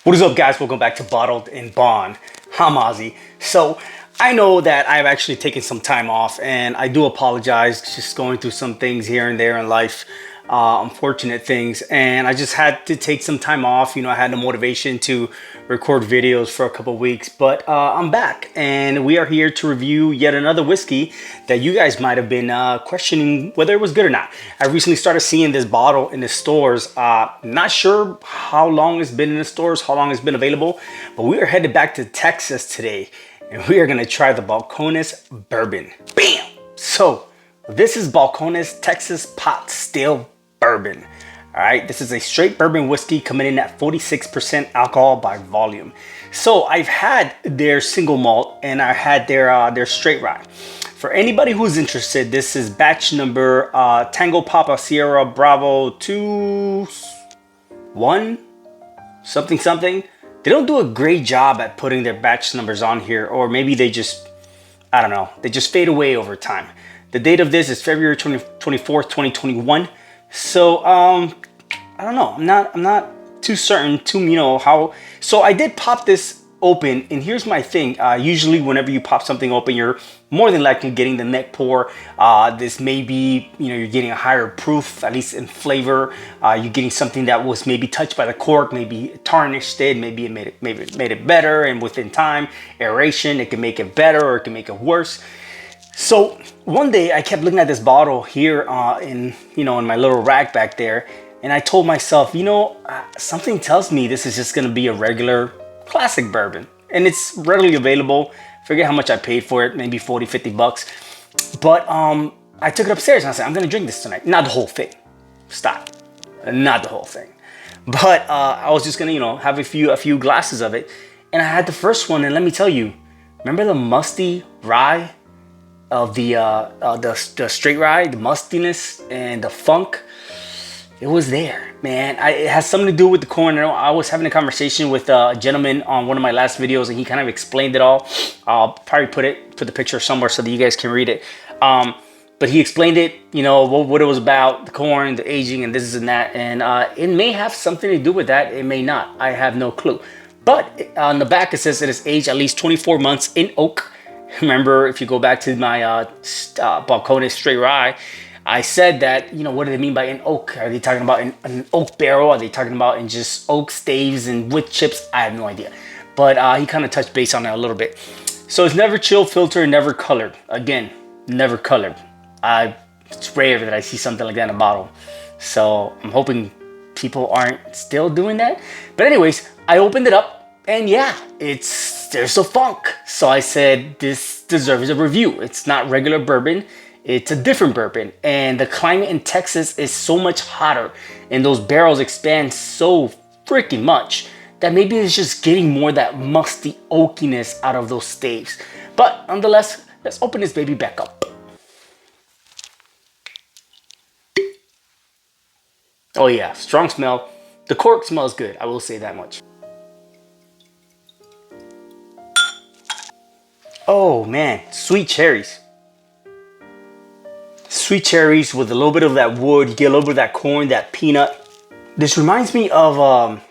What is up, guys? Welcome back to Bottled in Bond. I'm Ozzy. So I know that I've actually taken some time off, and I do apologize. Just going through some things here and there in life, unfortunate things, and I just had to take some time off. I had the motivation to record videos for a couple weeks, but I'm back, and we are here to review yet another whiskey that you guys might have been questioning whether it was good or not. I recently started seeing this bottle in the stores. Not sure how long it's been in the stores, how long it's been available, but we are headed back to Texas today, and we are gonna try the Balcones Bourbon. Bam! So this is Balcones Texas Pot Still Bourbon. All right, this is a straight bourbon whiskey coming in at 46% alcohol by volume. So I've had their single malt and I had their straight rye. For anybody who's interested, this is batch number Tango Papa Sierra Bravo 2-1 something something. They don't do a great job at putting their batch numbers on here, or maybe they just, I don't know, they just fade away over time. The date of this is February 24th, 2021. So I don't know. I'm not too certain to how. So I did pop this open, and here's my thing. Usually, whenever you pop something open, you're more than likely getting the neck pour. This may be you're getting a higher proof, at least in flavor. You're getting something that was maybe touched by the cork, maybe tarnished it, maybe it made it better, and within time, aeration, it can make it better or it can make it worse. So one day I kept looking at this bottle here in my little rack back there, and I told myself, something tells me this is just gonna be a regular classic bourbon, and it's readily available. Forget how much I paid for it, maybe 40-50 bucks. But I took it upstairs and I said, I'm gonna drink this tonight. Not the whole thing. Stop. Not the whole thing. But I was just gonna have a few glasses of it, and I had the first one, and let me tell you, remember the musty rye of the straight rye, the mustiness and the funk? It was there, man. It has something to do with the corn. I was having a conversation with a gentleman on one of my last videos, and he kind of explained it all. I'll probably put the picture somewhere so that you guys can read it. But he explained it, what it was about, the corn, the aging, and this and that. And it may have something to do with that. It may not. I have no clue. But on the back, it says it is aged at least 24 months in oak. Remember, if you go back to my Balcones straight rye, I said that, what do they mean by in oak? Are they talking about an oak barrel? Are they talking about in just oak staves and wood chips? I have no idea. But he kind of touched base on that a little bit. So it's never chill filtered, never colored. Again, never colored. It's rare that I see something like that in a bottle. So I'm hoping people aren't still doing that. But anyways, I opened it up. And yeah, there's a funk. So I said, this deserves a review. It's not regular bourbon. It's a different bourbon. And the climate in Texas is so much hotter, and those barrels expand so freaking much that maybe it's just getting more of that musty oakiness out of those staves. But nonetheless, let's open this baby back up. Oh yeah, strong smell. The cork smells good. I will say that much. Oh man, sweet cherries. Sweet cherries with a little bit of that wood. You get a little bit of that corn, that peanut. This reminds me of,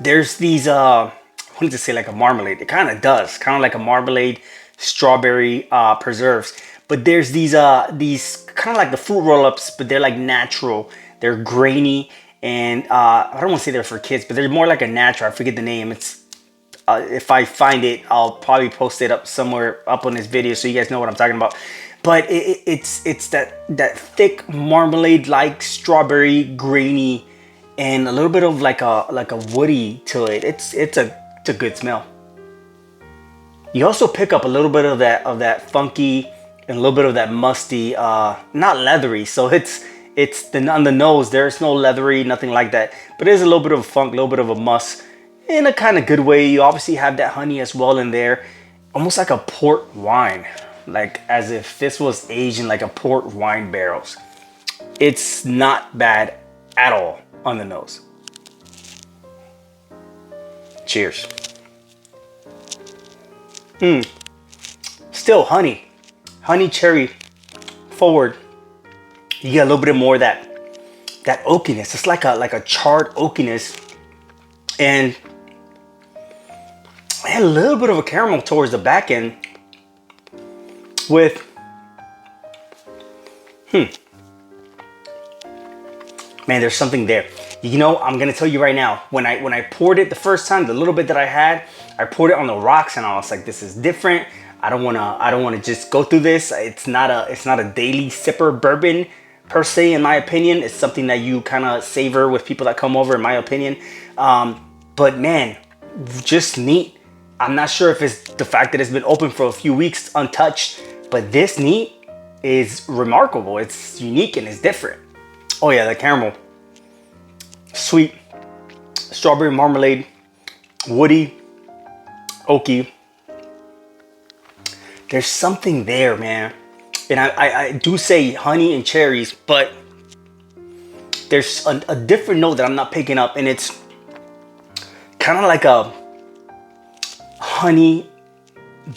there's these, what does it say, like a marmalade? It kind of does, kind of like a marmalade, strawberry preserves. But there's these kind of like the fruit roll-ups, but they're like natural. They're grainy, and I don't want to say they're for kids, but they're more like a natural. I forget the name. It's if I find it, I'll probably post it up somewhere up on this video so you guys know what I'm talking about. But it's that thick marmalade-like strawberry, grainy, and a little bit of like a woody to it. It's a good smell. You also pick up a little bit of that funky and a little bit of that musty, not leathery. So it's on the nose. There's no leathery, nothing like that. But there's a little bit of a funk, a little bit of a must. In a kind of good way. You obviously have that honey as well in there, almost like a port wine, like as if this was aged in like a port wine barrels. It's not bad at all on the nose. Cheers. Still honey cherry forward. You get a little bit more of that oakiness. It's like a charred oakiness, and and a little bit of a caramel towards the back end with, man, there's something there. You know, I'm gonna tell you right now, when I poured it the first time, the little bit that I had, I poured it on the rocks, and I was like, this is different. I don't wanna just go through this. It's not a daily sipper bourbon per se, in my opinion. It's something that you kind of savor with people that come over, in my opinion. But man, just neat. I'm not sure if it's the fact that it's been open for a few weeks untouched, but this neat is remarkable. It's unique and it's different. Oh yeah, the caramel. Sweet, strawberry marmalade, woody, oaky. There's something there, man. And I do say honey and cherries, but there's a different note that I'm not picking up, and it's kind of like a honey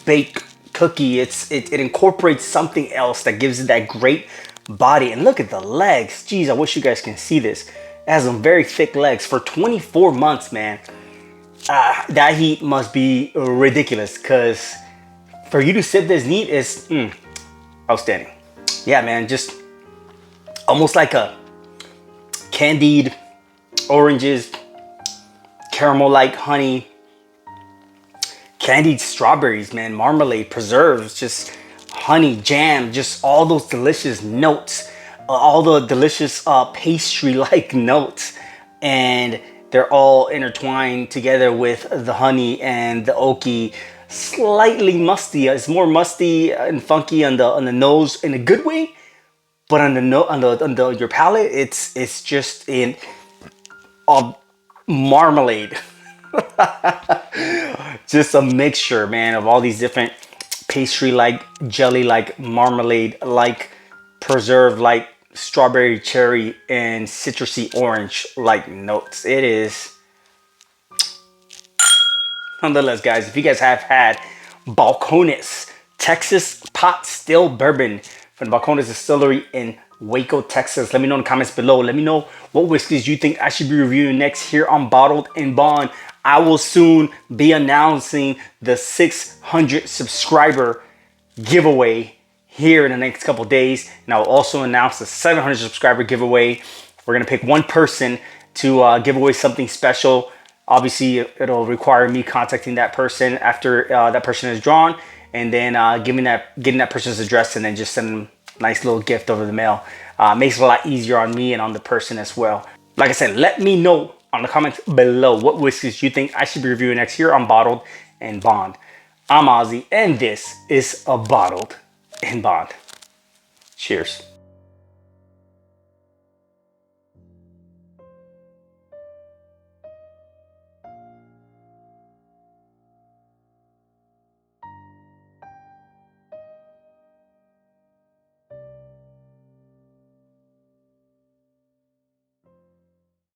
baked cookie. It incorporates something else that gives it that great body. And look at the legs. Jeez, I wish you guys can see this. It has some very thick legs for 24 months, man. That heat must be ridiculous, because for you to sip this neat is outstanding. Yeah, man, just almost like a candied oranges, caramel-like honey, candied strawberries, man, marmalade, preserves, just honey, jam, just all those delicious notes, all the delicious pastry-like notes, and they're all intertwined together with the honey and the oaky. Slightly musty. It's more musty and funky on the nose in a good way, but on your palate, it's just in a marmalade. Just a mixture, man, of all these different pastry-like, jelly-like, marmalade-like, preserve-like, strawberry, cherry, and citrusy orange-like notes. It is. Nonetheless, guys, if you guys have had Balcones Texas Pot Still Bourbon from the Balcones Distillery in Waco, Texas, let me know in the comments below. Let me know what whiskeys you think I should be reviewing next here on Bottled and Bond. I will soon be announcing the 600 subscriber giveaway here in the next couple days, and I will also announce the 700 subscriber giveaway. We're gonna pick one person to give away something special. Obviously, it'll require me contacting that person after that person is drawn, and then getting that person's address, and then just send them a nice little gift over the mail. Makes it a lot easier on me and on the person as well. Like I said, let me know on the comments below what whiskeys you think I should be reviewing next here on Bottled and Bond. I'm Ozzy, and this is a Bottled and Bond. Cheers.